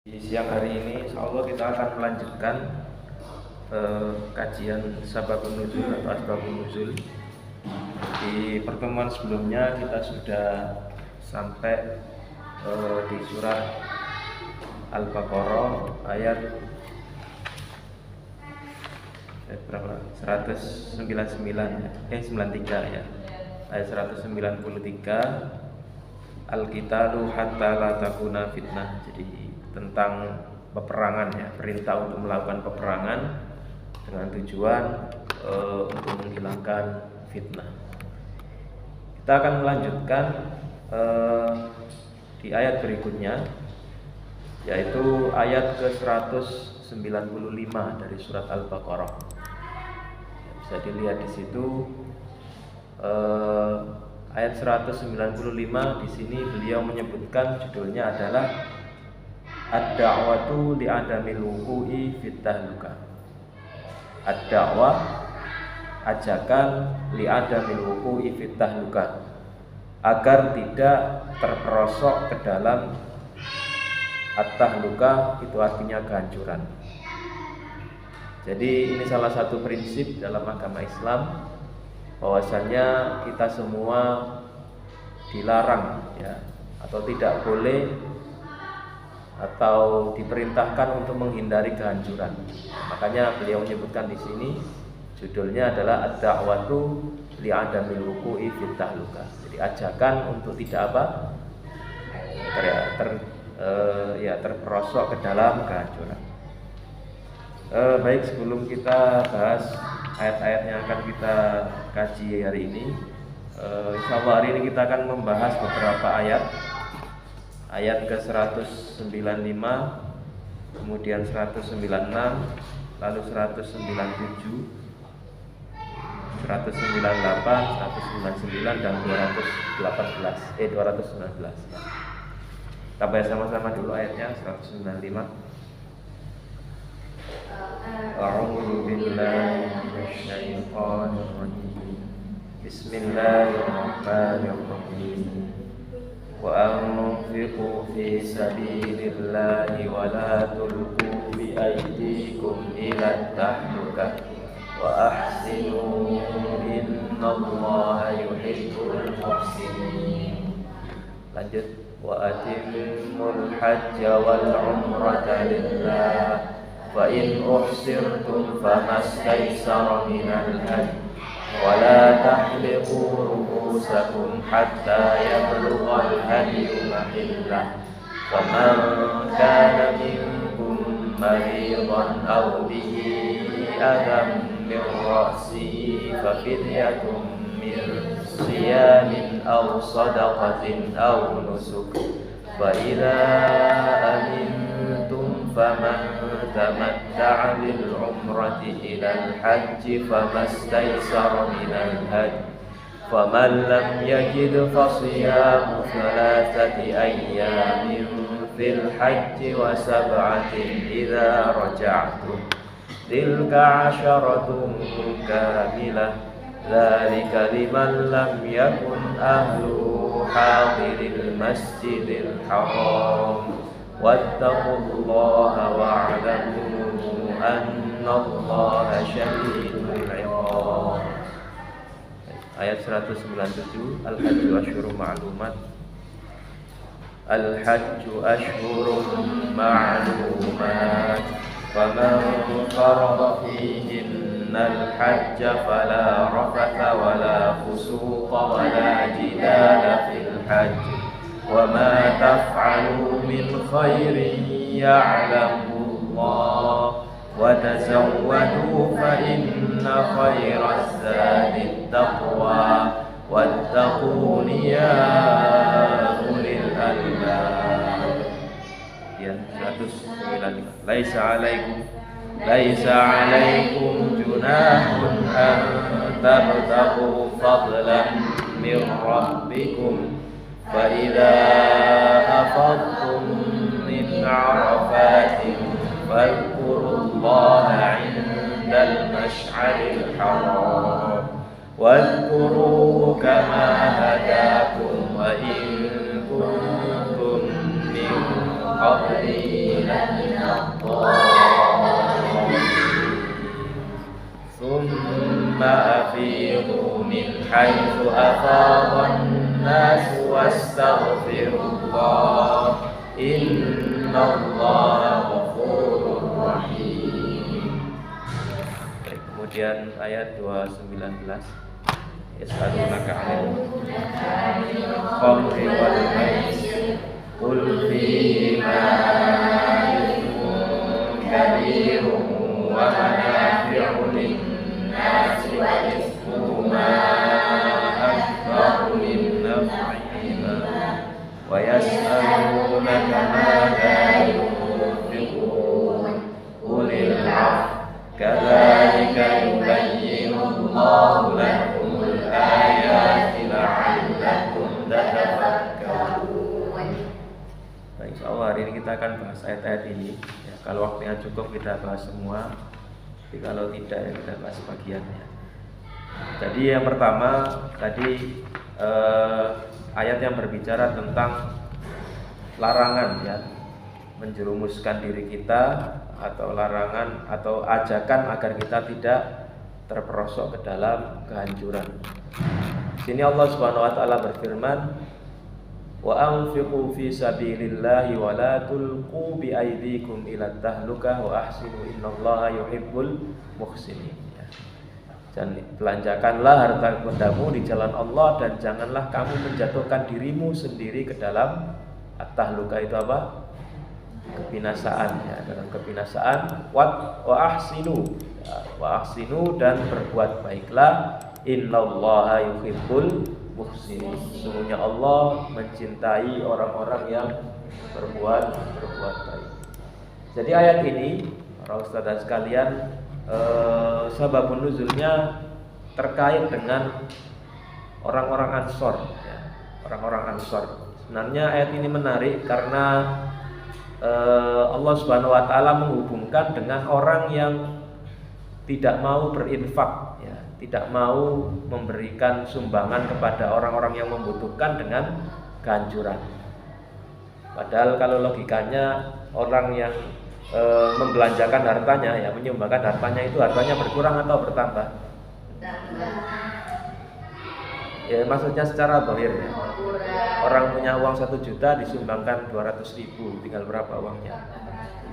Di siang hari ini insyaallah kita akan melanjutkan kajian Sababun Nuzul atau Asbabun Nuzul. Di pertemuan sebelumnya kita sudah sampai di surat Al-Baqarah ayat berapa? 93 ya. Ayat 193 Al-qitalu hatta la takuna fitnah. Jadi tentang peperangan ya, perintah untuk melakukan peperangan dengan tujuan untuk menghilangkan fitnah. Kita akan melanjutkan di ayat berikutnya, yaitu ayat ke-195 dari surat Al-Baqarah. Bisa dilihat di situ ayat 195 di sini beliau menyebutkan judulnya adalah Ad-da'watu li'adamil wuqu'i fit tahluka. Ad-da'wah, ajakan li'adamil wuqu'i fit tahluka, agar tidak terperosok ke dalam at-tahluka, itu artinya kehancuran. Jadi ini salah satu prinsip dalam agama Islam, bahwasannya kita semua dilarang ya, atau tidak boleh atau diperintahkan untuk menghindari kehancuran. Makanya beliau menyebutkan di sini judulnya adalah Ad-da'watu li'adamil wuqu'i fit tahluka. Jadi ajakan untuk tidak terperosok ke dalam kehancuran. Baik, sebelum kita bahas ayat-ayat yang akan kita kaji hari ini, insyaallah hari ini kita akan membahas beberapa ayat ke-195, kemudian 196, lalu 197, 198, 199 dan 219. Kita baca sama-sama dulu ayatnya. 195. A'udzu billahi minasyaitonir rajim. Bismillahirrahmanirrahim. وأنفقوا في سبيل الله ولا تلقوا بأيديكم إلى التهلكة وأحسنوا إن الله يحب المحسنين. Lanjut. وأتموا الحج والعمرة لله فإن أحصرتم فما استيسر من الهدي ولا تحلقوا رؤوسكم حتى يبلغ الهدي محله فمن كان منكم مريضا أو به أذى من رأسه ففدية من صيام أو صدقة أو نسك فإذا أمنتم فمن تمتع بالعمرة إلى الحج فما استيسر من الهدي فمن لم يجد فصيام 3 أيام في الحج و7 إذا رجعتم تلك 10 كاملة ذلك لمن لم يكن أهله حاضر المسجد الحرام واتقوا الله واعلموا أن الله شديد العقاب. Ayat 197. Al-hajju asyhurun ma'lumat. Al-hajju asyhurun ma'lumat faman farada fihinna al-hajja fala rafatha wala fusuqa wala jidala fil hajj وما تفعلوا من خير يعلمه الله وتزودوا فإن خير الزاد التقوى واتقون يا أولي الألباب. Ya, 195. Laisa alaikum junahun an tabtaghu fadlan min rabbikum فإذا أفضتم من عرفات فاذكروا الله عند المشعر الحرام واذكروه كما هداكم وإن كنتم من قبله afidu min haitsu afadhan nas wastaghfirullah innallaha ghafurur rahim. Kemudian ayat 219, yas'alunaka 'anil khamri wal maisir qul fihima ithmun kabirun wa manafi'u lin-nasi wa ithmuhuma akbaru min naf'ihima wa yas'alunaka madza yunfiqun qulil 'afwa kadzalika yubayyinullahu lakumul ayati la'allakum tatafakkarun. Baik, insyaallah hari ini kita akan bahas ayat-ayat ini. Ya, kalau waktunya cukup kita bahas semua. Tapi kalau tidak ya kita bahas bagiannya. Jadi yang pertama tadi ayat yang berbicara tentang larangan ya, menjerumuskan diri kita, atau larangan atau ajakan agar kita tidak terperosok ke dalam kehancuran. Sini Allah Subhanahu wa taala berfirman, wa anfiqu fi sabilillahi wa la tulqu bi aydikum ila tahlukah wa ahsinu innallaha yuhibbul muhsinin. Dan belanjakanlah harta bendamu di jalan Allah dan janganlah kamu menjatuhkan dirimu sendiri ke dalam at-tahluka. Itu apa? Kebinasaan ya, dalam kebinasaan. Wa ahsinu ya, wa ahsinu dan berbuat baiklah, innallaha yuhibbul muhsinin. Sesungguhnya Allah mencintai orang-orang yang berbuat baik. Jadi ayat ini para ustadz sekalian, sababun nuzulnya terkait dengan orang-orang Ansor ya, orang-orang Ansor. Sebenarnya ayat ini menarik karena Allah Subhanahu wa taala menghubungkan dengan orang yang tidak mau berinfak ya, tidak mau memberikan sumbangan kepada orang-orang yang membutuhkan dengan kehancuran. Padahal kalau logikanya orang yang membelanjakan hartanya ya, menyumbangkan hartanya, itu hartanya berkurang atau bertambah? Ya, maksudnya secara zahir ya. Orang punya uang 1 juta disumbangkan 200.000, tinggal berapa uangnya?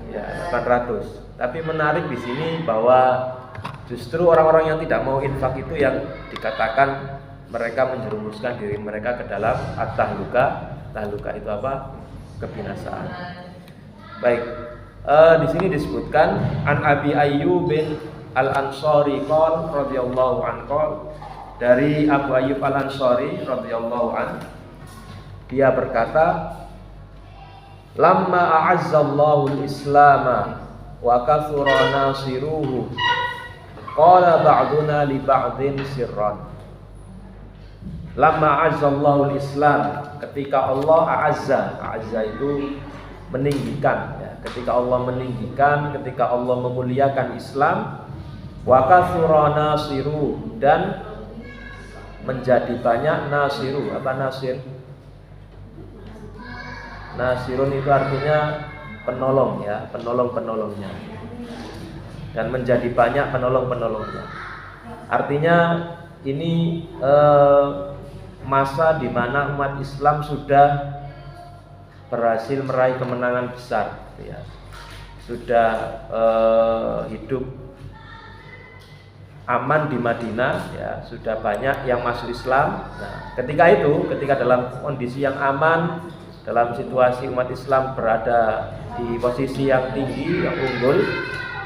Ya, 800. Tapi menarik di sini bahwa justru orang-orang yang tidak mau infak itu yang dikatakan mereka menjerumuskan diri mereka ke dalam at-tahluka. Tahluka itu apa? Kebinasaan. Baik. Di sini disebutkan an Abi Ayyub bin Al-Ansari qol radhiyallahu anhu, dari Abu Ayyub Al-Ansari radhiyallahu anhu, dia berkata, lamma a'azzallahu al-islama wa kathura nasiruhu qala ba'duna li ba'din sirran. Lamma a'azzallahu al-islam, ketika Allah a'azza itu meninggikan ya. Ketika Allah meninggikan, ketika Allah memuliakan Islam, wa kathura nasiru, dan menjadi banyak nasiru. Apa nasir? Nasirun itu artinya penolong ya, penolong-penolongnya. Dan menjadi banyak penolong-penolongnya. Artinya ini masa di mana umat Islam sudah berhasil meraih kemenangan besar ya. Sudah hidup aman di Madinah ya, sudah banyak yang masuk Islam. Nah, ketika dalam kondisi yang aman, dalam situasi umat Islam berada di posisi yang tinggi, yang unggul,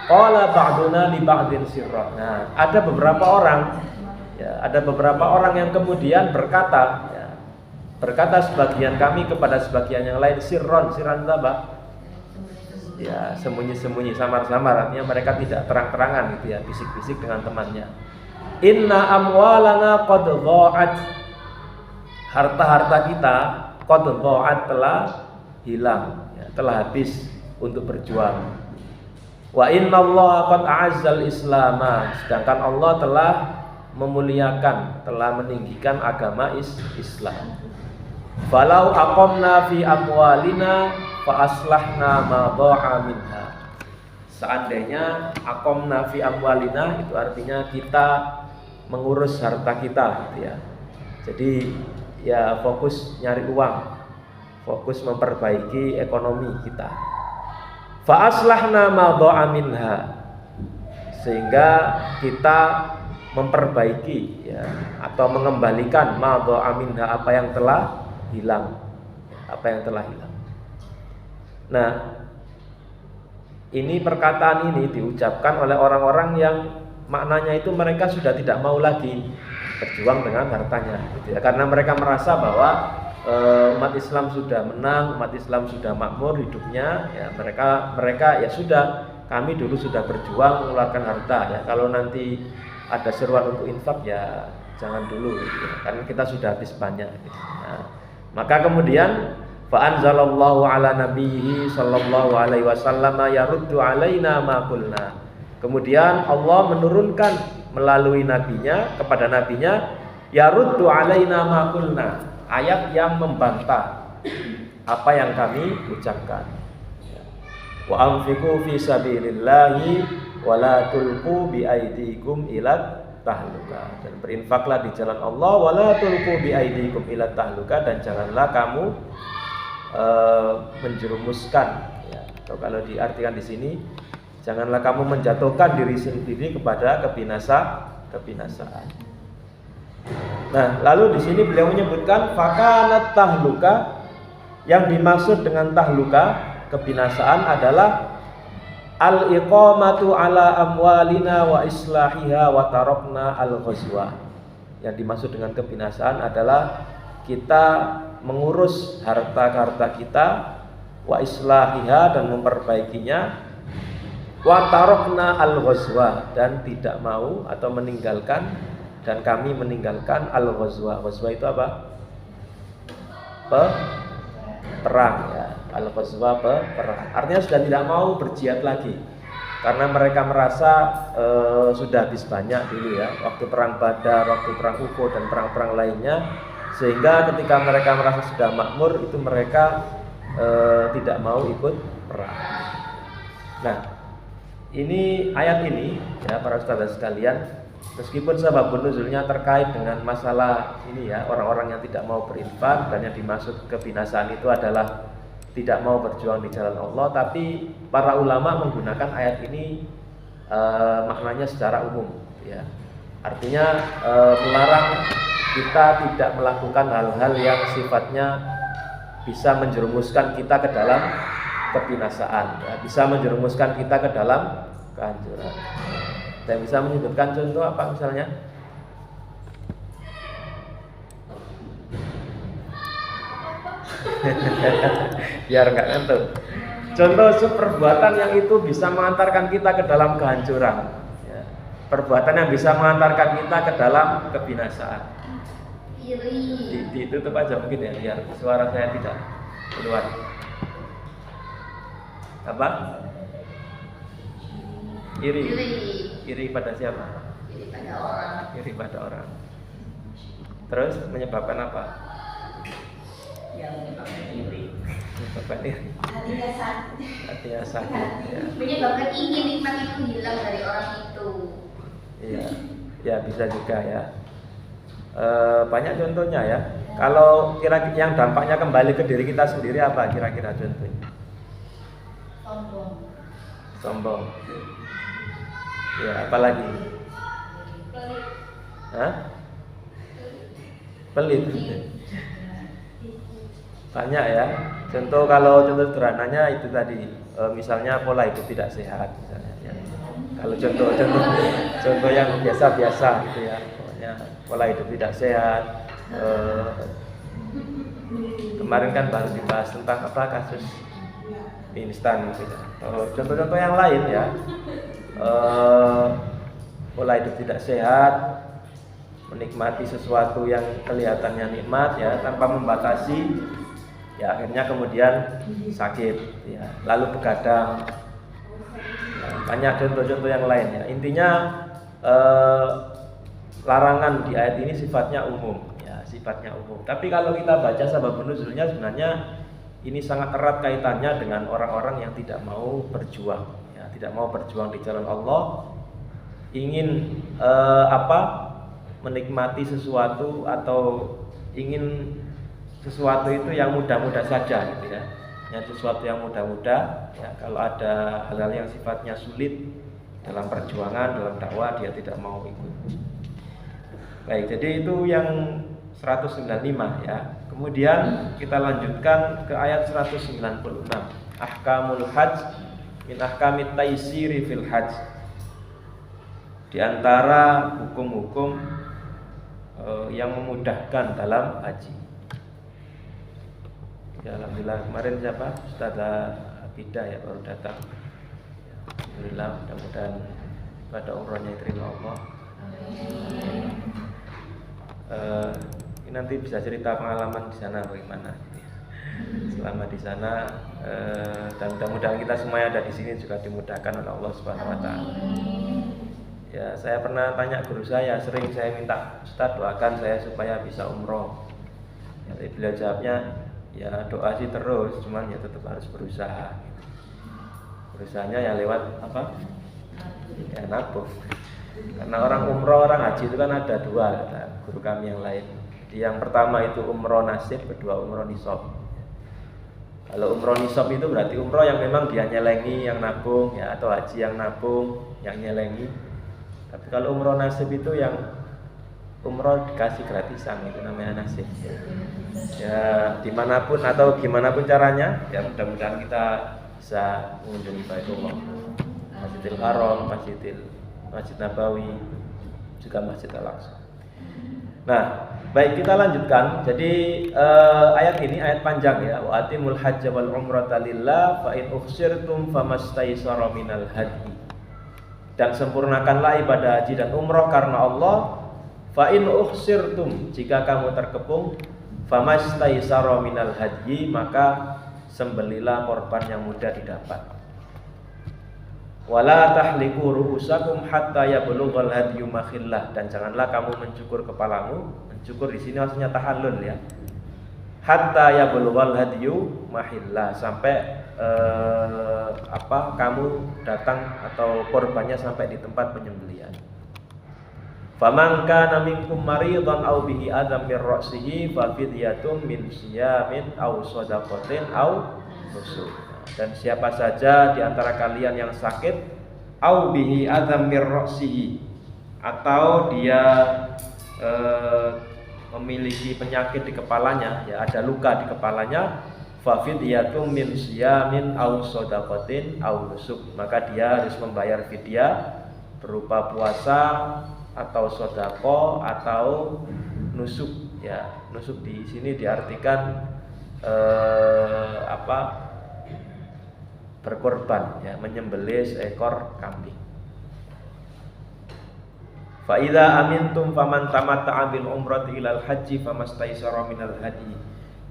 qala ba'duna li ba'din sirra. Nah, ada beberapa orang yang kemudian berkata sebagian kami kepada sebagian yang lain, sirron itu apa? Ya, sembunyi-sembunyi, samar-samar, artinya mereka tidak terang-terangan gitu ya, bisik-bisik dengan temannya. Inna amwalana qad dha'at, harta-harta kita qad dha'at, telah hilang ya, telah habis untuk berjuang. Wa inna Allah qad a'azzal islama, sedangkan Allah telah memuliakan, telah meninggikan agama Islam. Falau aqamna fi amwalina fa aslahna ma dha'a minha. Seandainya aqamna fi amwalina itu artinya kita mengurus harta kita gitu ya. Jadi ya fokus nyari uang, fokus memperbaiki ekonomi kita. Fa aslahna ma dha'a minha, sehingga kita memperbaiki ya, atau mengembalikan ma dha'a minha, apa yang telah hilang. Apa yang telah hilang. Nah, ini perkataan ini diucapkan oleh orang-orang yang maknanya itu mereka sudah tidak mau lagi berjuang dengan hartanya gitu ya. Karena mereka merasa bahwa umat Islam sudah menang, umat Islam sudah makmur hidupnya ya, mereka ya sudah, kami dulu sudah berjuang mengeluarkan harta ya, kalau nanti ada seruan untuk infak ya jangan dulu gitu ya, karena kita sudah habis banyak gitu. Nah, maka kemudian fa anzalallahu ala nabiyhi sallallahu alaihi wasallam yaruddu alaina ma qulna. Kemudian Allah menurunkan melalui nabinya, kepada nabinya, yaruddu alaina ma qulna, ayat yang membantah apa yang kami ucapkan. Wa anfiqu fi sabilillahi wa la tulqu bi aydikum ila tahluka, dan berinfaklah di jalan Allah, wa la tulqu bi aydikum ila tahluka, dan janganlah kamu menjerumuskan ya, atau kalau diartikan di sini, janganlah kamu menjatuhkan diri sendiri kepada kebinasaan. Nah, lalu di sini beliau menyebutkan fakanat tahluka, yang dimaksud dengan tahluka, kebinasaan, adalah al-iqamatu ala amwalina wa islahiha wa tarokna al-ghazwa. Yang dimaksud dengan kebinasaan adalah kita mengurus harta-harta kita, wa islahiha, dan memperbaikinya, wa tarokna al-ghazwa, dan tidak mau atau meninggalkan, dan kami meninggalkan al-ghazwa. Ghazwa itu apa? Perang ya. Al-ghazwa perang. Artinya sudah tidak mau berjihad lagi, karena mereka merasa sudah habis banyak dulu ya, waktu perang Badar, waktu perang Uhud, dan perang-perang lainnya. Sehingga ketika mereka merasa sudah makmur, itu mereka tidak mau ikut perang. Nah, ini ayat ini ya para ustadz sekalian, meskipun sababun nuzulnya terkait dengan masalah ini ya, orang-orang yang tidak mau berinfak, dan yang dimaksud kebinasaan itu adalah tidak mau berjuang di jalan Allah, tapi para ulama menggunakan ayat ini maknanya secara umum ya. Artinya melarang kita tidak melakukan hal-hal yang sifatnya bisa menjerumuskan kita ke dalam kebinasaan ya, bisa menjerumuskan kita ke dalam kehancuran. Saya bisa menyebutkan contoh apa misalnya? Biar nggak ngantuk. Contoh perbuatan yang itu bisa mengantarkan kita ke dalam kehancuran ya. Perbuatan yang bisa mengantarkan kita ke dalam kebinasaan. Ditutup aja mungkin ya, biar suara saya tidak keluar. Apa? Iri pada siapa? Iri pada orang. Terus menyebabkan apa? Yang menyebabkan iri. Menyebabkan iri. Hatinya sakit. Ya. Menyebabkan ingin nikmat itu hilang dari orang itu. Iya, ya bisa juga ya. Banyak contohnya ya. Kalau kira-kira yang dampaknya kembali ke diri kita sendiri, apa kira-kira contohnya? Sombong. Ya, apalagi? Pelit. Banyak ya. Kalau contoh sederhananya itu tadi, misalnya pola hidup tidak sehat misalnya ya. Kalau contoh yang biasa-biasa gitu ya, pokoknya pola hidup tidak sehat. Kemarin kan baru dibahas tentang apa, kasus instan gitu. Contoh-contoh yang lain ya, pola hidup tidak sehat, menikmati sesuatu yang kelihatannya nikmat ya tanpa membatasi, ya akhirnya kemudian sakit ya, lalu begadang. Banyak contoh-contoh yang lain ya. Intinya larangan di ayat ini sifatnya umum ya, sifatnya umum. Tapi kalau kita baca sababun nuzulnya, sebenarnya ini sangat erat kaitannya dengan orang-orang yang tidak mau berjuang tidak mau berjuang di jalan Allah, ingin menikmati sesuatu atau ingin sesuatu itu yang mudah-mudah saja gitu ya. Yang sesuatu yang mudah-mudah ya, kalau ada hal-hal yang sifatnya sulit dalam perjuangan, dalam dakwah dia tidak mau ikut. Baik, jadi itu yang 195 ya. Kemudian kita lanjutkan ke ayat 196. Ahkamul hajj min ahkamit taysiri fil hajj. Di antara hukum-hukum yang memudahkan dalam haji. Ya, alhamdulillah kemarin siapa? Ustazah Abidah ya baru datang. Alhamdulillah, mudah-mudahan pada umrohnya diterima Allah. Ini nanti bisa cerita pengalaman di sana bagaimana gitu ya. Selama di sana dan mudah-mudahan kita semua yang ada di sini juga dimudahkan oleh Allah Subhanahu wa taala. Ya, saya pernah tanya guru saya, sering saya minta Ustaz doakan saya supaya bisa umroh. Ya, beliau jawabnya, ya doa sih terus, cuman ya tetap harus berusaha. Berusahanya ya lewat apa? Ya nabung. Karena orang umroh, orang haji itu kan ada dua kata guru kami yang lain. Yang pertama itu umroh nasib, kedua umroh nisab. Kalau umroh nisab itu berarti umroh yang memang dia nyelengi, yang nabung ya, atau haji yang nabung, yang nyelengi. Tapi kalau umroh nasib itu yang umroh dikasih gratisan, itu namanya nasib. Ya dimanapun atau gimana pun caranya, ya mudah-mudahan kita bisa mengunjungi Baitullah, Masjidil Haram, Masjid Nabawi, juga Masjid Al-Aqsa. Nah, baik kita lanjutkan. Jadi ayat ini ayat panjang ya. Wa atimul hajja wal umrata lillah fa in ukhsirtum famastaysara minal hadi. Dan sempurnakanlah ibadah haji dan umroh karena Allah. Fa in ukhsirtum, jika kamu terkepung, famastaysara minal hadi, maka sembelilah korban yang mudah didapat. Wala tahliqu ru'usakum hatta yablughal hadyu makhillah, dan janganlah kamu mencukur kepalamu. Mencukur di sini maksudnya tahallul ya. Hatta yablughal hadyu mahillah, sampai kamu datang atau korbannya sampai di tempat penyembelihan. Faman kana minkum maridan aw bihi adam min ra'sihi fa fidyatun min siyamin aw shadaqatin aw nusuk. Dan siapa saja di antara kalian yang sakit, aw bihi adam min ra'sihi, atau dia memiliki penyakit di kepalanya, ya ada luka di kepalanya, fa fidyatun min siyamin aw shadaqatin aw nusuk, maka dia harus membayar fidyah berupa puasa atau sodako atau nusuk ya. Nusuk di sini diartikan berkorban ya, menyembelih seekor kambing. Fa idza amintum faman tamatta'a bil umrati ilal haji famastaysara minal hadi.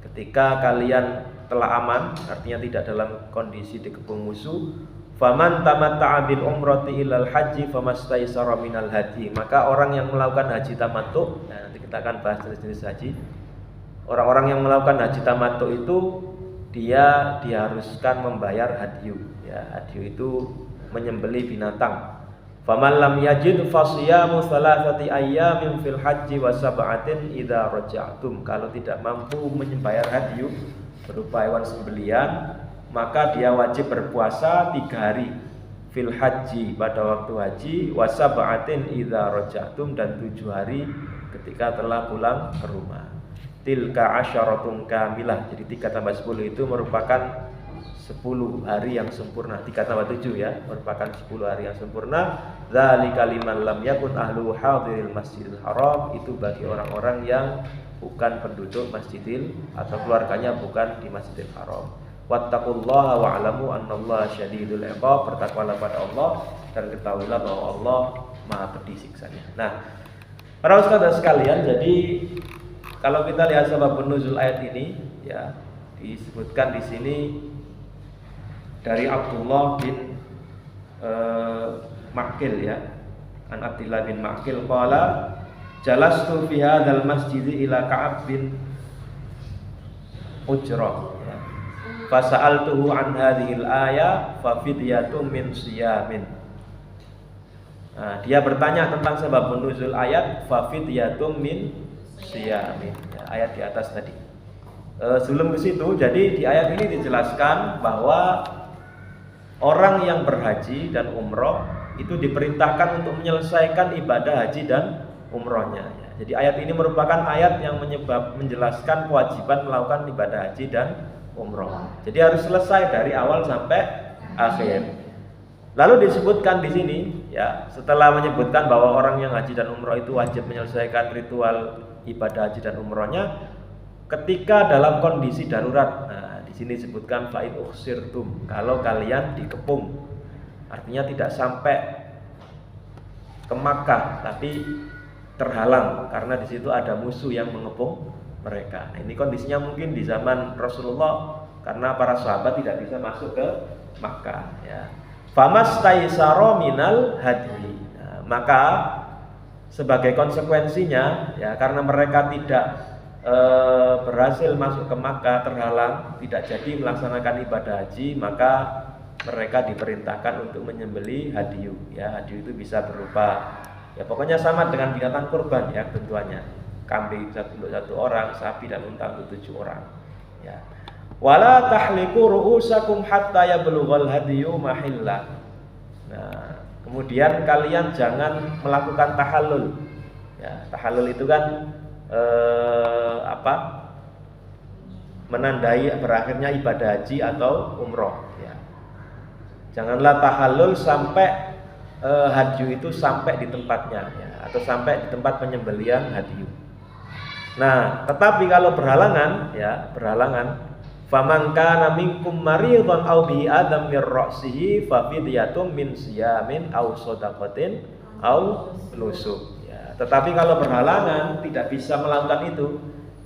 Ketika kalian telah aman, artinya tidak dalam kondisi dikepung musuh, faman tamatta'a bil umrati ilal haji famastaysara minal hadi, maka orang yang melakukan haji tamattu, nah nanti kita akan bahas jenis-jenis haji. Orang-orang yang melakukan haji tamattu itu dia diharuskan membayar hadyu ya. Hadyu itu menyembelih binatang. Faman lam yajid fasiyamu thalathati ayyamin fil haji wa sab'atin idza raja'tum. Kalau tidak mampu membayar hadyu berupa hewan sembelihan, maka dia wajib berpuasa 3 hari fil haji pada waktu haji, wasab'atin idza raja'tum, dan 7 hari ketika telah pulang ke rumah. Tilka asyaratun kamilah. Jadi 3 tambah 10 itu merupakan 10 hari yang sempurna. 3 tambah 7 ya, merupakan 10 hari yang sempurna. Dzalika liman lam yakun ahlu hadiril masjidil haram, itu bagi orang-orang yang bukan penduduk masjidil atau keluarganya bukan di Masjidil Haram. Wattaqullaha wa'lamu annallaha syadidul iqab, bertakwalah pada Allah dan ketahuilah bahwa Allah Maha pedih siksanya. Nah, para ustaz sekalian, jadi kalau kita lihat sebab nuzul ayat ini ya, disebutkan di sini dari Abdullah bin Maqil ya. An Abdullah bin Maqil qala jalastu fi hadzal masjid ila Ka'ab bin Ujrah. Fasa'altuhu an hadhil ayah fa fidyatun min siyamin. Nah, dia bertanya tentang sebab nuzul ayat fafidyatum min siyamin. Ya, ayat di atas tadi. Sebelum ke situ, jadi di ayat ini dijelaskan bahwa orang yang berhaji dan umroh itu diperintahkan untuk menyelesaikan ibadah haji dan umrohnya. Ya, jadi ayat ini merupakan ayat yang menjelaskan kewajiban melakukan ibadah haji dan umroh. Jadi harus selesai dari awal sampai akhir. Lalu disebutkan di sini, ya, setelah menyebutkan bahwa orang yang haji dan umroh itu wajib menyelesaikan ritual ibadah haji dan umrohnya ketika dalam kondisi darurat. Nah, di sini disebutkan fa'in ukhsirtum, kalau kalian dikepung, artinya tidak sampai ke Makkah, tapi terhalang karena di situ ada musuh yang mengepung mereka. Nah, ini kondisinya mungkin di zaman Rasulullah karena para sahabat tidak bisa masuk ke Makkah. Ya. Famastaisaro minal hadi. Nah, maka sebagai konsekuensinya, ya, karena mereka tidak berhasil masuk ke Makkah, terhalang, tidak jadi melaksanakan ibadah haji, maka mereka diperintahkan untuk menyembelih hadiyu. Ya, hadiyu itu bisa berupa, ya pokoknya sama dengan binatang kurban, ya tentuannya. Kambing untuk satu orang, sapi dan unta untuk 7 orang. Ya. Wala tahliku ru'usakum hatta yablughal hadiyu mahillah. Nah, kemudian kalian jangan melakukan tahallul. Ya, tahallul itu kan menandai berakhirnya ibadah haji atau umroh. Ya. Janganlah tahallul sampai hadiyu itu sampai di tempatnya, ya, atau sampai di tempat penyembelihan hadiyu. Nah, tetapi kalau berhalangan, ya berhalangan, faman kana minkum maridhan aw bi adam mir ra'sihi fa fidyatun min siyamin aw shadaqatin aw nusuk. Ya, tetapi kalau berhalangan tidak bisa melakukan itu,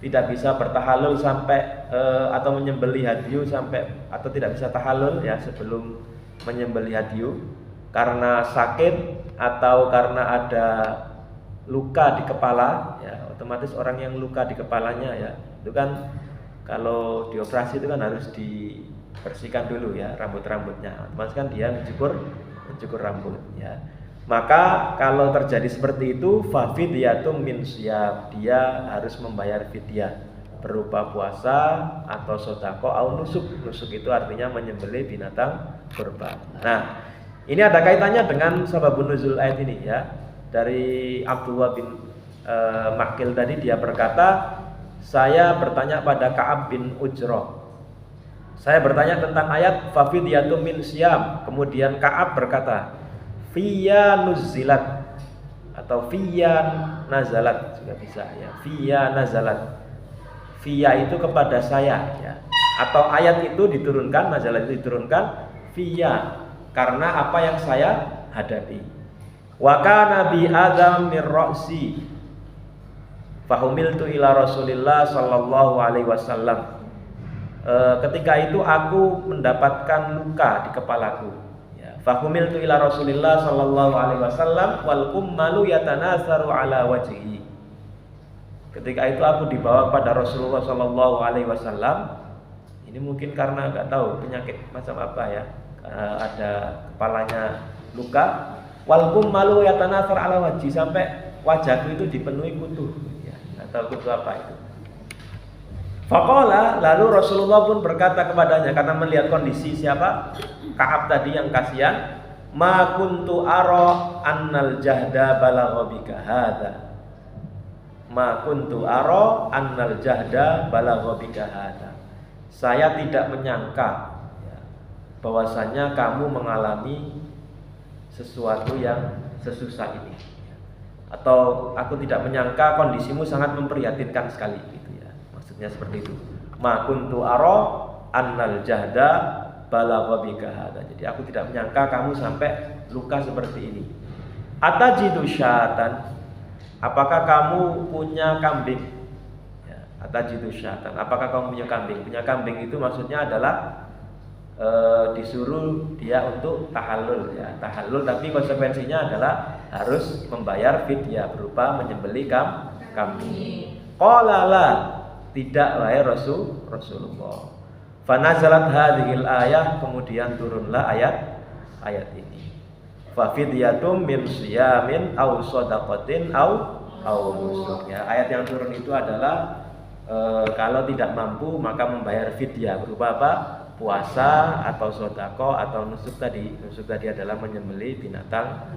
tidak bisa bertahallul sampai atau menyembelih hadiyu sampai, atau tidak bisa tahallul, ya sebelum menyembelih hadiyu karena sakit atau karena ada luka di kepala, ya otomatis orang yang luka di kepalanya, ya itu kan kalau dioperasi itu kan harus dibersihkan dulu, ya rambut-rambutnya, otomatis kan dia mencukur rambut, ya. Maka kalau terjadi seperti itu, fafidyatum min siyam, dia harus membayar fidyah berupa puasa atau sedekah atau nusuk. Nusuk itu artinya menyembelih binatang kurban. Nah, ini ada kaitannya dengan sababun nuzul ayat ini, ya. Dari Abdullah bin Makil tadi, dia berkata, saya bertanya pada Ka'ab bin Ujrah. Saya bertanya tentang ayat fafidyatum min siyam. Kemudian Ka'ab berkata, Fiya nuzilat atau Fiya nazalat juga bisa, ya. Fiya nazalat. Fiya itu kepada saya, ya. Atau ayat itu diturunkan, nazalat itu diturunkan Fiya karena apa yang saya hadapi. Wa kana bi adam mir ra'si fahumiltu ila Rasulillah sallallahu alaihi wasallam. Ketika itu aku mendapatkan luka di kepalaku. Fahumiltu ila Rasulillah sallallahu alaihi wasallam wal kummalu yatanasaru ala wajhi. Ketika itu aku dibawa kepada Rasulullah sallallahu alaihi wasallam. Ini mungkin karena enggak tahu penyakit macam apa, ya. Ada kepalanya luka. Wal kummalu yatanasar ala wajhi, sampai wajahku itu dipenuhi kutu, ya. Enggak tahu kutu apa itu. Faqala, lalu Rasulullah pun berkata kepadanya karena melihat kondisi siapa? Ka'ab tadi yang kasihan, ma kuntu ara annal jahda balagha bika hadza. Ma kuntu ara annal jahda balagha bika hadza. Saya tidak menyangka, ya, bahwasanya kamu mengalami sesuatu yang sesusah ini. Atau aku tidak menyangka kondisimu sangat memprihatinkan sekali, gitu, ya. Maksudnya seperti itu. Ma kuntu ara annal jahda balagha bika hadza. Jadi aku tidak menyangka kamu sampai luka seperti ini. Atajidu syatan, apakah kamu punya kambing? Ya, atajidu syatan, apakah kamu punya kambing? Punya kambing itu maksudnya adalah disuruh dia untuk tahallul, ya. Tahallul, tapi konsekuensinya adalah harus membayar fidyah berupa menyembelih kambing. Qala la, tidak wahai Rasulullah. Fanazalat hadhil ayah, kemudian turunlah ayat ini. fa fidyatum min siyamin aw shadaqatin aw nusuk. Ya, ayat yang turun itu adalah kalau tidak mampu maka membayar fidyah berupa apa? Puasa atau sedekah atau nusuk tadi. Nusuk tadi adalah menyembelih binatang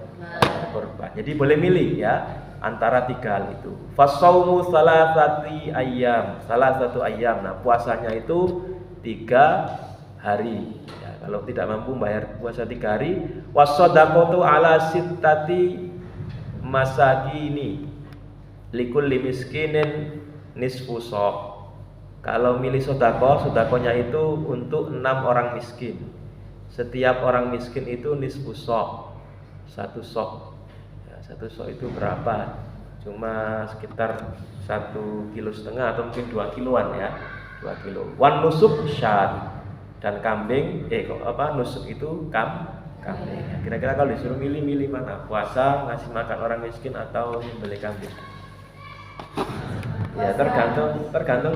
kurban. Jadi boleh milih ya antara tiga hal itu. Fasaumu salasati ayyam, salah satu ayyam. Nah, puasanya itu 3 hari. Ya, kalau tidak mampu bayar puasa 3 hari, wasadaqatu ala sittati masakini likulli miskinin nisfu sa'. Kalau milih sodakohnya itu untuk 6 orang miskin. Setiap orang miskin itu nisfu sa', 1 sa'. Ya, 1 sa' itu berapa? Cuma sekitar 1,5 kilo atau mungkin 2 kiloan ya. 2 kilo. Wan nusuk syad. Dan kambing, nusuk itu kambing. Ya, kira-kira kalau disuruh milih mana? Puasa, ngasih makan orang miskin atau beli kambing? Ya tergantung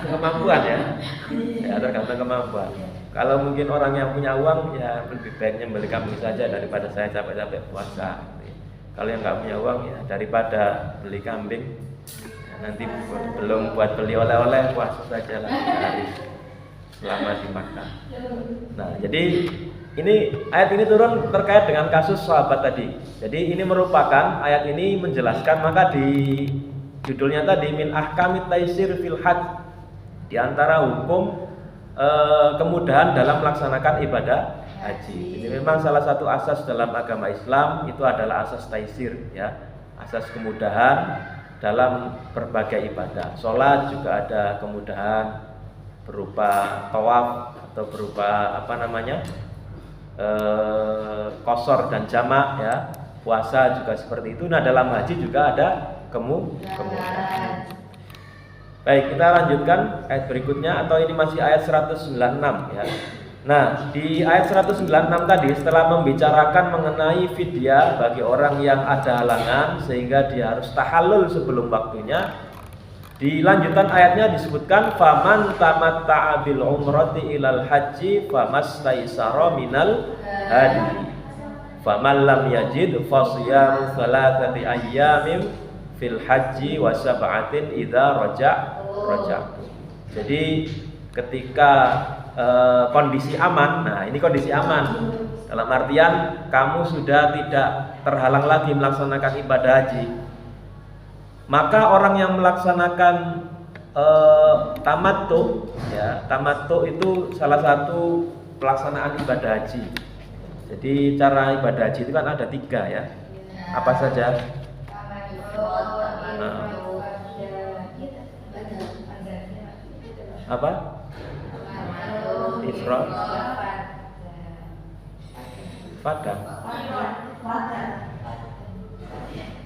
kemampuan ya. Ya tergantung kemampuan. Kalau mungkin orang yang punya uang ya lebih baiknya beli kambing saja daripada saya capek-capek puasa. Kalau yang nggak punya uang ya daripada beli kambing ya, nanti belum buat beli oleh-oleh puasa saja lah hari selama dimakan. Nah jadi ini ayat ini turun terkait dengan kasus sahabat tadi. Jadi ini merupakan ayat ini menjelaskan maka di judulnya tadi min ahkamit taisir fil hajj, di antara hukum kemudahan dalam melaksanakan ibadah haji. Jadi memang salah satu asas dalam agama Islam itu adalah asas taisir ya, asas kemudahan dalam berbagai ibadah. Sholat juga ada kemudahan berupa tawaf atau berupa qasar dan jamak ya. Puasa juga seperti itu. Nah dalam haji juga ada kemudahan. Baik, kita lanjutkan ayat berikutnya atau ini masih ayat 196 ya. Nah, di ayat 196 tadi setelah membicarakan mengenai fidyah bagi orang yang ada halangan sehingga dia harus tahallul sebelum waktunya, dilanjutkan ayatnya disebutkan faman tamatta'a bil umrati ilal haji famastaysara minal hadi. Faman lam yajid fasiyam 3 ayyamin fil haji wa sab'atin idza raja'tu. Jadi ketika kondisi aman, nah ini kondisi aman dalam artian kamu sudah tidak terhalang lagi melaksanakan ibadah haji, maka orang yang melaksanakan tamattu ya, tamattu itu salah satu pelaksanaan ibadah haji. Jadi cara ibadah haji itu kan ada 3 ya. Apa saja? Apa? Ifrad,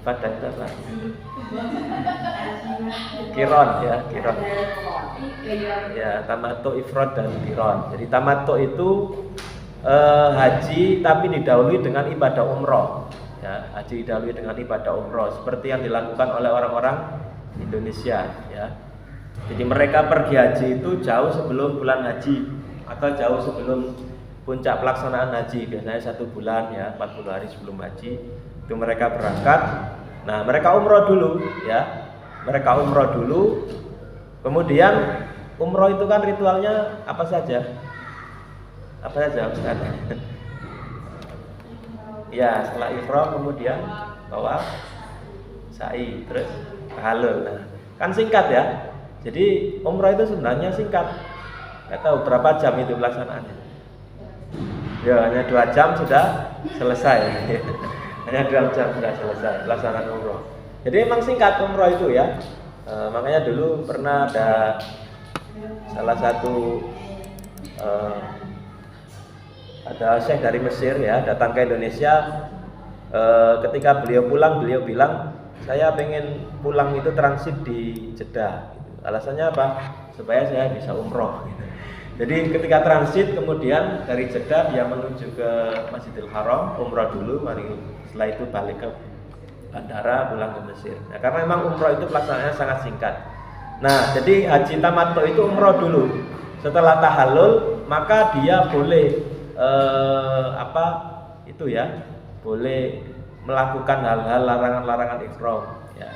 Fadah itu apa? Kiron ya, kiron. Ya, tamattu, ifrad dan kiron. Jadi tamattu itu haji tapi didahului dengan ibadah umroh. Ya, haji didahului dengan ibadah umroh seperti yang dilakukan oleh orang-orang Indonesia ya. Jadi mereka pergi haji itu jauh sebelum bulan haji atau jauh sebelum puncak pelaksanaan haji, biasanya 1 bulan ya, 40 hari sebelum haji itu mereka berangkat. Nah, mereka umroh dulu ya. Mereka umroh dulu. Kemudian umroh itu kan ritualnya apa saja? Apa saja Ustaz? Ya, setelah ihram kemudian tawaf, sa'i, terus tahallul. Nah, kan singkat ya. Jadi umrah itu sebenarnya singkat. Nggak tahu berapa jam itu pelaksanaannya. Ya hanya 2 jam sudah selesai. Hanya 2 jam sudah selesai pelaksanaan umrah. Jadi memang singkat umrah itu ya. Makanya dulu pernah ada salah satu ada syekh dari Mesir ya datang ke Indonesia. Ketika beliau pulang, beliau bilang saya pengen pulang itu transit di Jeddah. Alasannya apa? Supaya saya bisa umroh. Jadi ketika transit kemudian dari Jeddah dia menuju ke Masjidil Haram, umroh dulu, mari setelah itu balik ke bandara pulang ke Mesir. Nah, karena memang umroh itu pelaksanaannya sangat singkat. Nah, jadi haji tamattu itu umroh dulu. Setelah tahallul maka dia boleh itu ya, boleh melakukan hal-hal larangan-larangan ihram ya.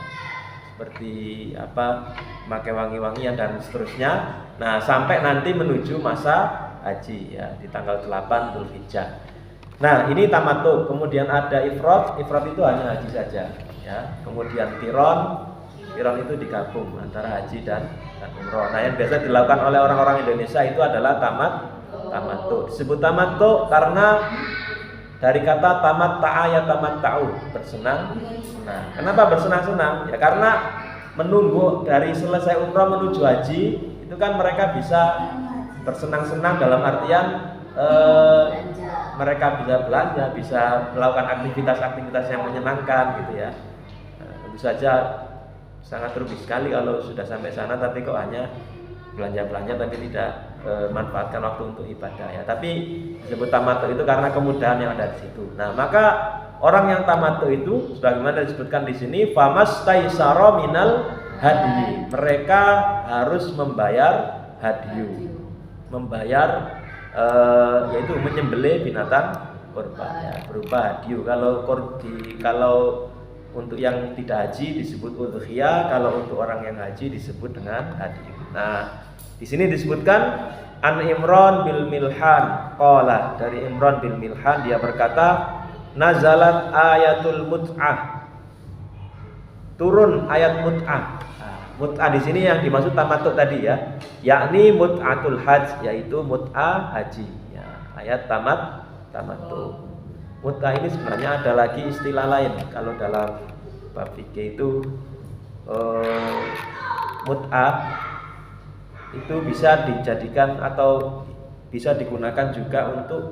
Seperti apa? Pakai wangi-wangian dan seterusnya. Nah, sampai nanti menuju masa haji ya di tanggal 8 Dzulhijjah. Nah, ini tamattu. Kemudian ada ifrad. Ifrad itu hanya haji saja ya. Kemudian qiran. Qiran itu digabung antara haji dan umroh. Nah, yang biasa dilakukan oleh orang-orang Indonesia itu adalah tamattu. Disebut tamattu karena dari kata tamatta'a ya tamatta'u, bersenang. Nah, kenapa bersenang-senang? Ya karena menunggu dari selesai umroh menuju haji itu kan mereka bisa bersenang-senang dalam artian mereka bisa belanja, bisa melakukan aktivitas-aktivitas yang menyenangkan gitu ya. Nah, tentu saja sangat rugi sekali kalau sudah sampai sana tapi kok hanya belanja-belanja tapi tidak manfaatkan waktu untuk ibadah ya. Tapi disebut tamattu itu karena kemudahan yang ada di situ. Nah, maka orang yang tamattu itu sebagaimana disebutkan di sini famastaisara minal hadi. Mereka harus membayar hadyu. Membayar yaitu menyembelih binatang kurban ya, berupa hadyu. Kalau untuk yang tidak haji disebut udhiyah, kalau untuk orang yang haji disebut dengan hadyu. Nah, di sini disebutkan An Imran bil Milhan qala, dari Imran bil Milhan dia berkata nazalat ayatul mut'ah, turun ayat mut'ah. Mut'ah di sini yang dimaksud tamattu tadi ya, yakni mut'atul hajj, yaitu mut'ah haji ya. Ayat tamattu. Mut'ah ini sebenarnya ada lagi istilah lain. Kalau dalam bab fikih itu mut'ah itu bisa dijadikan atau bisa digunakan juga untuk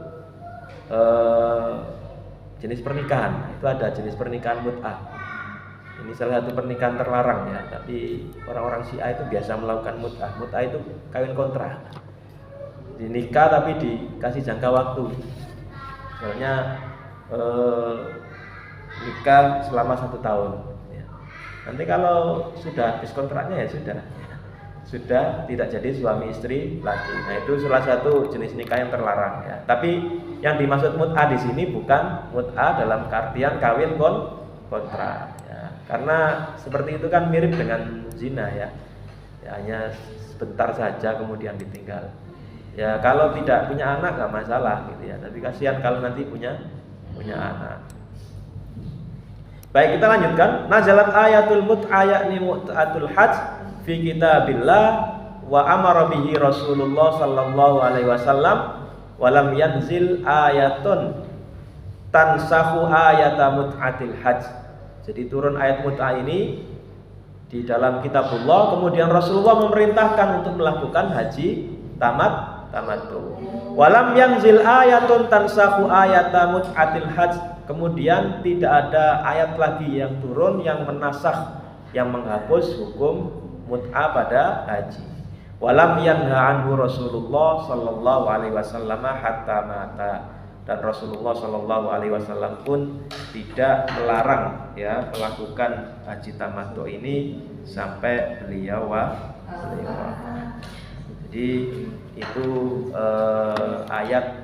jenis pernikahan. Itu ada jenis pernikahan mut'ah. Ini salah satu pernikahan terlarang ya, tapi orang-orang Syiah itu biasa melakukan mut'ah. Mut'ah itu kawin kontrak. Dinikah tapi dikasih jangka waktu. Misalnya nikah selama 1 tahun ya. Nanti kalau sudah habis kontraknya ya sudah tidak jadi suami istri lagi. Nah, itu salah satu jenis nikah yang terlarang ya. Tapi yang dimaksud mut'ah di sini bukan mut'ah dalam artian kawin kontrak ya. Karena seperti itu kan mirip dengan zina ya. Ya, hanya sebentar saja kemudian ditinggal. Ya, kalau tidak punya anak nggak masalah gitu ya. Tapi kasihan kalau nanti punya anak. Baik, kita lanjutkan. Nazalat ayatul mut'ah yakni mut'atul hajj fi kitabillah wa amara bihi Rasulullah sallallahu alaihi wasallam wa lam yanzil ayatun tansakhu ayata mut'atil hajj. Jadi turun ayat mut'ah ini di dalam kitabullah, kemudian Rasulullah memerintahkan untuk melakukan haji tamattu. Wa lam yanzil ayatun tansakhu ayata mut'atil hajj. Kemudian tidak ada ayat lagi yang turun yang menasakh, yang menghapus hukum mut'ah pada haji. Walam yanha anhu Rasulullah sallallahu alaihi wasallam hatta mata. Dan Rasulullah sallallahu alaihi wasallam pun tidak melarang ya melakukan haji tamattu ini sampai beliau wafat. Jadi itu ayat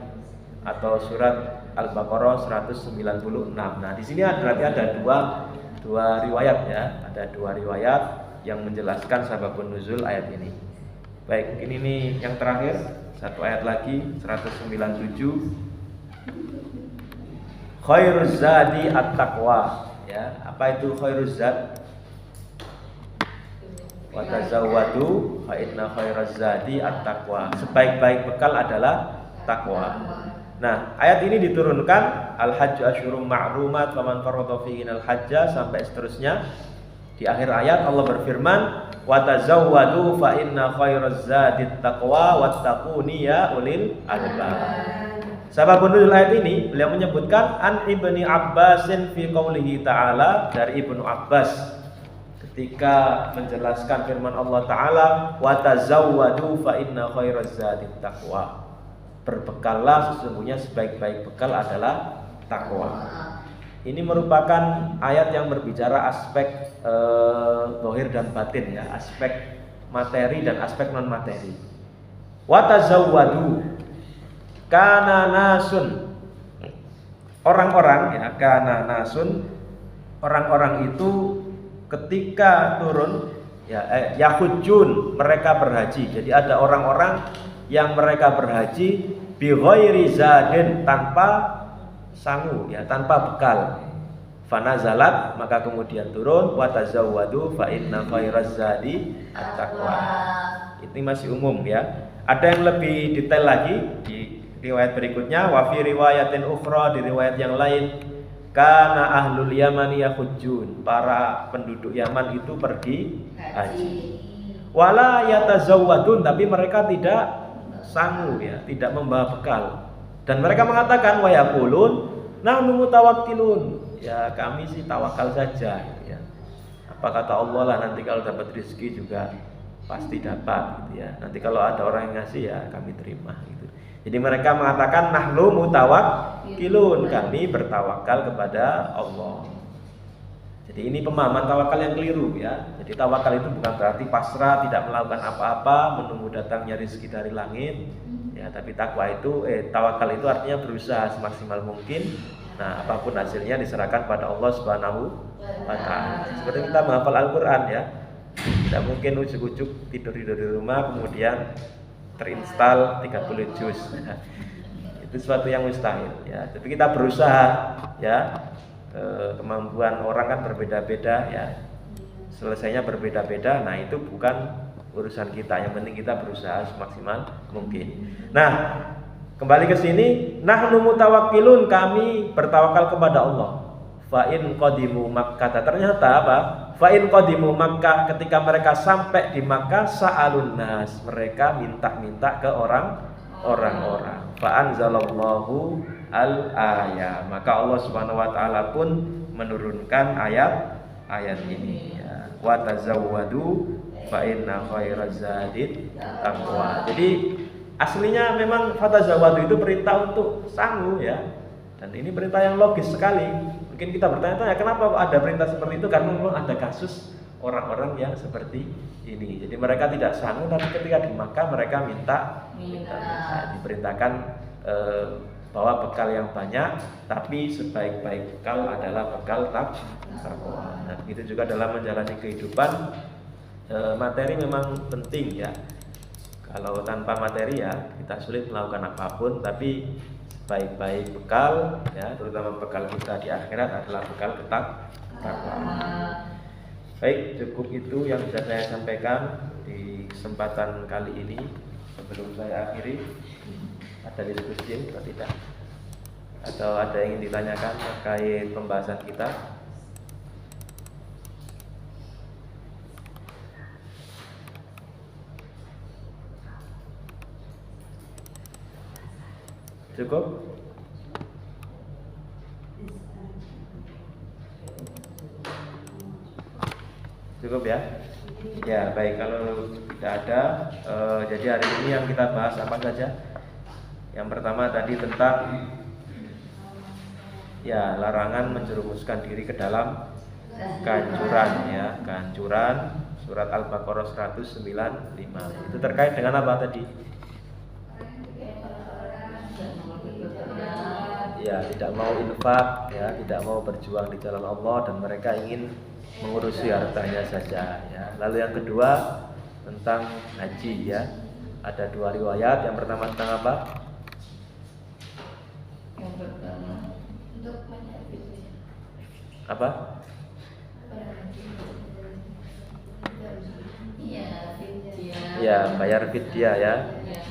atau surat Al-Baqarah 196. Nah, di sini berarti ada dua riwayat ya, ada 2 riwayat yang menjelaskan sababun nuzul ayat ini. Baik, ini yang terakhir, satu ayat lagi 197. Khairuz zadi at-taqwa ya. Apa itu khairuz zad? Wa tazawwadu fa inna khairaz zadi at-taqwa. Sebaik-baik bekal adalah takwa. Nah, ayat ini diturunkan al-hajju asyurum ma'lumat faman farada fihi al-hajja sampai seterusnya. Di akhir ayat Allah berfirman, "Wa tazawwadu fa inna khairaz zadit taqwa wattaquni ya ulil albab." Sababun nuzul ayat ini beliau menyebutkan an Ibni Abbasin fi qaulihi ta'ala, dari Ibnu Abbas ketika menjelaskan firman Allah Ta'ala, "Wa tazawwadu fa inna khairaz zadit taqwa." Berbekallah, sesungguhnya sebaik-baik bekal adalah takwa. Ini merupakan ayat yang berbicara aspek zahir dan batin ya, aspek materi dan aspek non materi. Wa tazawwadu kana nasun orang-orang ya, kana nasun, orang-orang itu ketika turun ya, yahujun, mereka berhaji. Jadi ada orang-orang yang mereka berhaji bi ghairi zadin, tanpa sangu ya, tanpa bekal. Fanazalat, maka kemudian turun, wa tazawwadu fa inna khairaz zadi at-taqwa. Ini masih umum ya. Ada yang lebih detail lagi di riwayat berikutnya, wa fi riwayatin ukhra, di riwayat yang lain, kana ahlul yamani yahujjun, para penduduk Yaman itu pergi haji. Wala yatazawwadun, tapi mereka tidak sangu ya, tidak membawa bekal. Dan mereka mengatakan wa yaqulun nahnu mutawakkilun, ya kami sih tawakal saja ya. Apa kata Allah lah, nanti kalau dapat rezeki juga pasti dapat gitu ya. Nanti kalau ada orang yang ngasih ya kami terima gitu. Jadi mereka mengatakan nahnu mutawakkilun, kami bertawakal kepada Allah. Jadi ini pemahaman tawakal yang keliru ya. Jadi tawakal itu bukan berarti pasrah, tidak melakukan apa-apa, menunggu datangnya rezeki dari langit. Ya, tapi tawakal itu artinya berusaha semaksimal mungkin. Nah, apapun hasilnya diserahkan pada Allah Subhanahu wa taala. Seperti kita menghafal Al-Qur'an ya. Tidak mungkin ujuk-ujuk tidur di rumah kemudian terinstal 30 juz. Itu sesuatu yang mustahil ya. Tapi kita berusaha ya. Kemampuan orang kan berbeda-beda ya. Selesainya berbeda-beda. Nah, itu bukan urusan kita. Yang penting kita berusaha semaksimal mungkin. Nah, kembali ke sini, nahnu mutawakkilun, kami bertawakal kepada Allah. Fa in qadimu Makkah, ternyata apa? Fa in qadimu Makkah, ketika mereka sampai di Makkah, sa'alun nas, mereka minta-minta ke orang-orang. Fa anzalallahu al-ayah, maka Allah Subhanahu wa taala pun menurunkan ayat ini ya. Wa tazawwadu fa inna khairaz zadi taqwa. Jadi aslinya memang fatazawwadu itu perintah untuk sangu ya. Dan ini perintah yang logis sekali. Mungkin kita bertanya-tanya kenapa ada perintah seperti itu, karena memang ada kasus orang-orang yang seperti ini. Jadi mereka tidak sangu, tapi ketika di Makkah mereka minta. Diperintahkan bawa bekal yang banyak, tapi sebaik-baik bekal adalah bekal takwa. Nah, begitu juga dalam menjalani kehidupan, materi memang penting ya. Kalau tanpa materi ya kita sulit melakukan apapun, tapi sebaik-baik bekal ya, terutama bekal kita di akhirat adalah bekal takwa. Baik, cukup itu yang bisa saya sampaikan di kesempatan kali ini. Sebelum saya akhiri, ada diskusi atau tidak? Atau ada yang ingin ditanyakan terkait pembahasan kita? Cukup? Cukup ya? Ya baik, kalau tidak ada, jadi hari ini yang kita bahas apa saja? Yang pertama tadi tentang ya larangan menjerumuskan diri ke dalam kehancuran ya, kehancuran, surat Al-Baqarah 195. Itu terkait dengan apa tadi? Ya, tidak mau infak ya, tidak mau berjuang di jalan Allah, dan mereka ingin mengurusi hartanya saja ya. Lalu yang kedua tentang haji ya. Ada dua riwayat. Yang pertama tentang apa? Yang pertama untuk apa? Ya, bayar fidyah ya.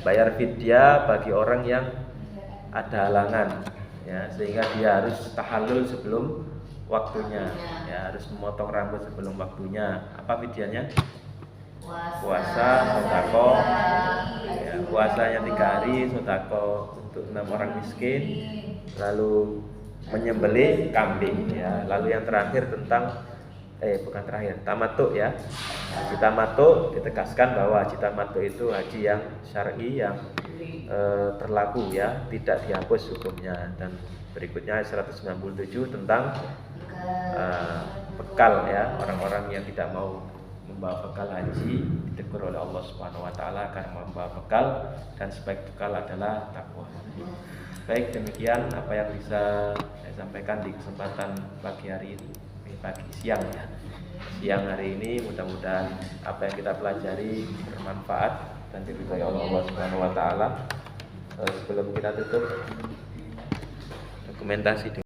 Bayar fidyah bagi orang yang ada halangan ya, sehingga dia harus tahallul sebelum waktunya ya, harus memotong rambut sebelum waktunya. Apa fidyahnya? Puasa, sedekah ya, puasanya 3 hari, sedekah untuk 6 orang miskin, lalu menyembelih kambing ya. Lalu yang terakhir tentang bukan terakhir, tamattu ya. Haji tamattu ditegaskan bahwa haji tamattu itu haji yang syar'i, yang berlaku ya, tidak dihapus hukumnya. Dan berikutnya 197 tentang bekal ya, orang-orang yang tidak mau membawa bekal haji ditegur oleh Allah Subhanahu wa taala karena membawa bekal, dan sebaik bekal adalah takwa. Baik, demikian apa yang bisa saya sampaikan di kesempatan pagi hari ini, siang ya. Siang hari ini mudah-mudahan apa yang kita pelajari bermanfaat dan diridhai oleh Allah Subhanahu wa taala. Sebelum kita tutup, dokumentasi